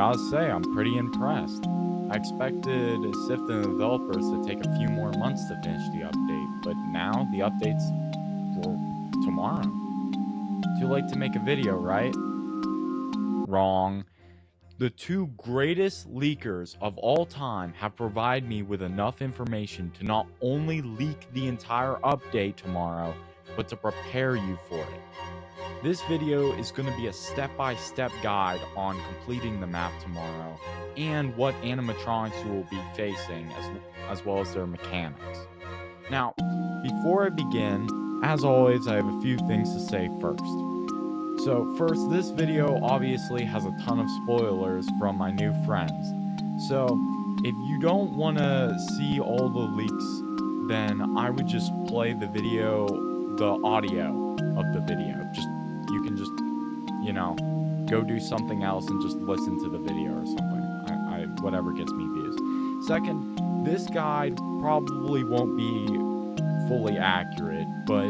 gotta say, I'm pretty impressed. I expected Sift and the developers to take a few more months to finish the update, but now the update's for tomorrow. Too late to make a video, right? Wrong. The two greatest leakers of all time have provided me with enough information to not only leak the entire update tomorrow, but to prepare you for it. This video is going to be a step-by-step guide on completing the map tomorrow and what animatronics you will be facing as well as their mechanics. Now, before I begin, as always, I have a few things to say first. So first, this video obviously has a ton of spoilers from my new friends. So if you don't want to see all the leaks, then I would just play the audio of the video. You can just, go do something else and just listen to the video or something. Whatever gets me views. Second, this guide probably won't be fully accurate, but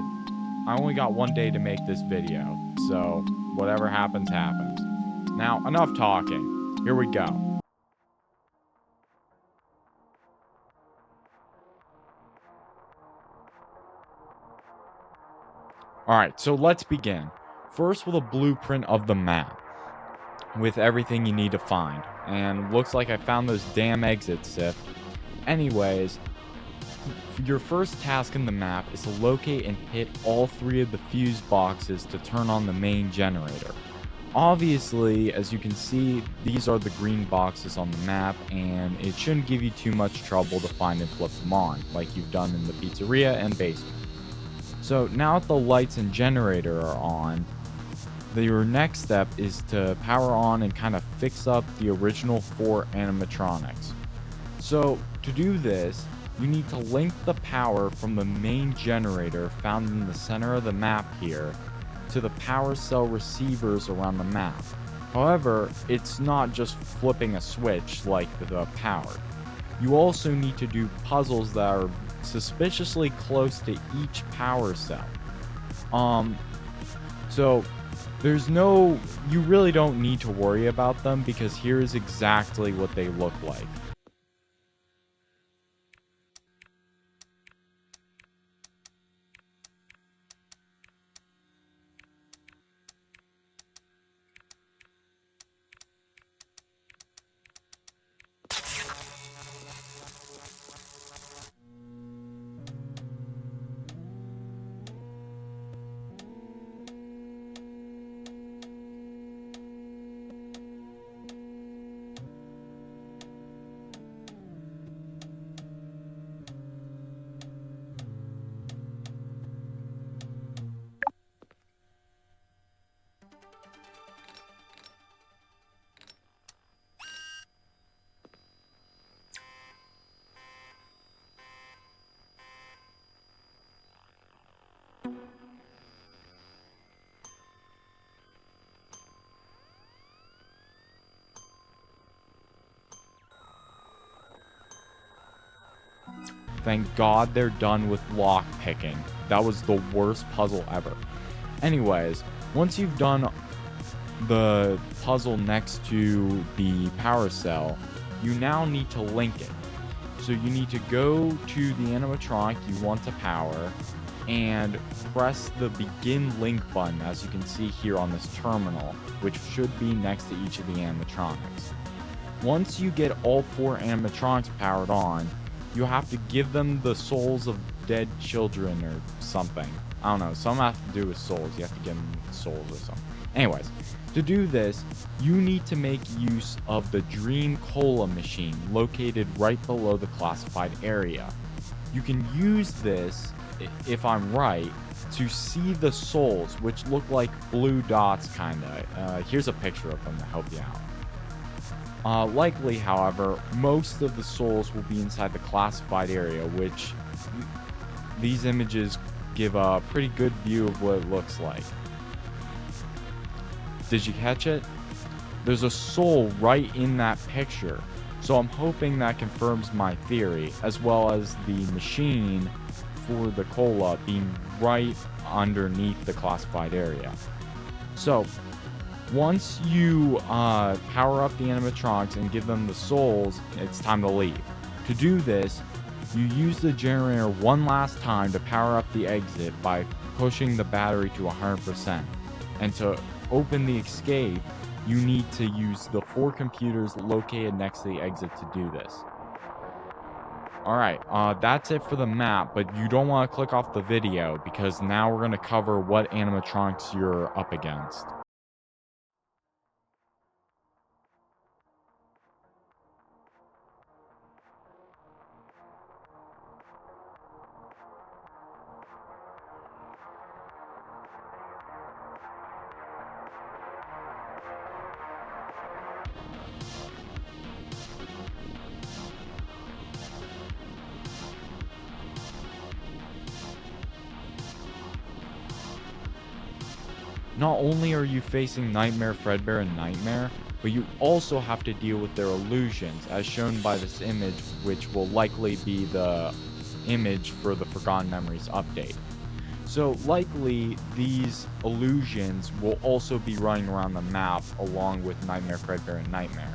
I only got one day to make this video, so whatever happens, happens. Now, enough talking. Here we go. Alright, so let's begin. First with a blueprint of the map, with everything you need to find. And looks like I found those damn exits, Sif. Anyways, your first task in the map is to locate and hit all 3 of the fuse boxes to turn on the main generator. Obviously, as you can see, these are the green boxes on the map, and it shouldn't give you too much trouble to find and flip them on, like you've done in the pizzeria and basement. So now that the lights and generator are on, your next step is to power on and kind of fix up the original 4 animatronics. So to do this, you need to link the power from the main generator found in the center of the map here to the power cell receivers around the map. However, it's not just flipping a switch like the power. You also need to do puzzles that are suspiciously close to each power cell. So you really don't need to worry about them because here's exactly what they look like. Thank God they're done with lock picking. That was the worst puzzle ever. Anyways, once you've done the puzzle next to the power cell, you now need to link it. So you need to go to the animatronic you want to power and press the begin link button, as you can see here on this terminal, which should be next to each of the animatronics. Once you get all 4 animatronics powered on, you have to give them the souls of dead children or something. I don't know, some have to do with souls. You have to give them souls or something. Anyways, to do this, you need to make use of the Dream Cola machine located right below the classified area. You can use this, if I'm right, to see the souls, which look like blue dots kinda. Here's a picture of them to help you out. Likely, however, most of the souls will be inside the classified area, which these images give a pretty good view of what it looks like. Did you catch it? There's a soul right in that picture, so I'm hoping that confirms my theory, as well as the machine for the cola being right underneath the classified area. So, Once you power up the animatronics and give them the souls, it's time to leave. To do this, you use the generator one last time to power up the exit by pushing the battery to 100%. And to open the escape, you need to use the 4 computers located next to the exit to do this. Alright, that's it for the map, but you don't want to click off the video because now we're going to cover what animatronics you're up against. Not only are you facing Nightmare, Fredbear, and Nightmare, but you also have to deal with their illusions, as shown by this image, which will likely be the image for the Forgotten Memories update. So likely, these illusions will also be running around the map along with Nightmare, Fredbear, and Nightmare.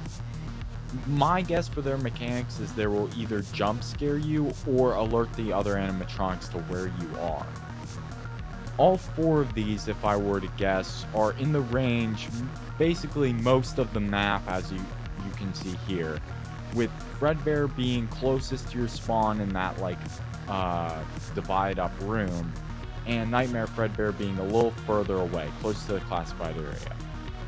My guess for their mechanics is they will either jump scare you or alert the other animatronics to where you are. All 4 of these, if I were to guess, are in the range, basically most of the map, as you can see here, with Fredbear being closest to your spawn in that, like, divide up room, and Nightmare Fredbear being a little further away, close to the classified area.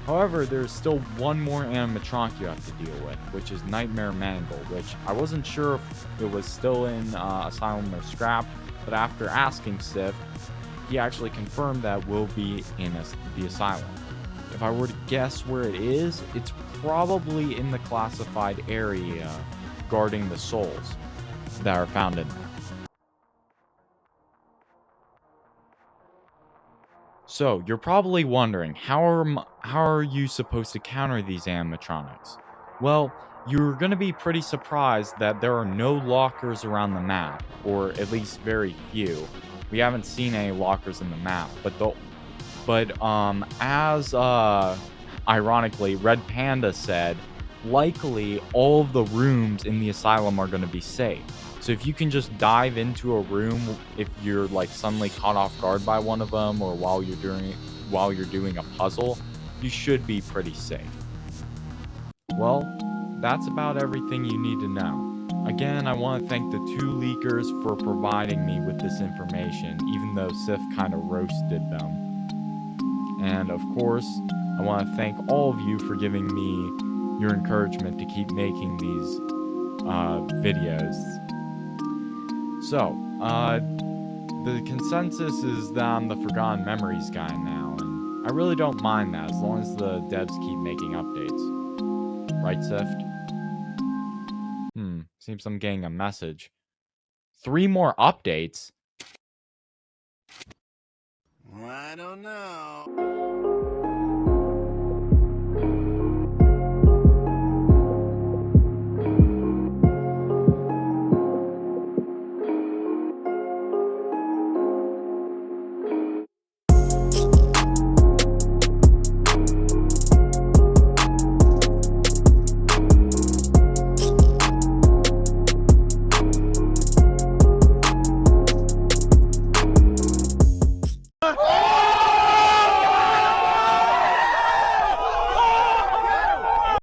However, there's still one more animatronic you have to deal with, which is Nightmare Mangle, which I wasn't sure if it was still in Asylum or scrapped, but after asking Sif, he actually confirmed that will be in the Asylum. If I were to guess where it is, it's probably in the classified area guarding the souls that are found in there. So, you're probably wondering, how are you supposed to counter these animatronics? Well, you're going to be pretty surprised that there are no lockers around the map, or at least very few. We haven't seen any lockers in the map, as ironically Red Panda said, likely all of the rooms in the asylum are going to be safe. So if you can just dive into a room if you're like suddenly caught off guard by one of them, or while you're doing a puzzle, you should be pretty safe. Well, that's about everything you need to know. Again, I want to thank the 2 leakers for providing me with this information, even though Sif kind of roasted them. And of course, I want to thank all of you for giving me your encouragement to keep making these videos. So, the consensus is that I'm the Forgotten Memories guy now, and I really don't mind that as long as the devs keep making updates. Right, Sift? Seems I'm getting a message. 3 more updates? I don't know.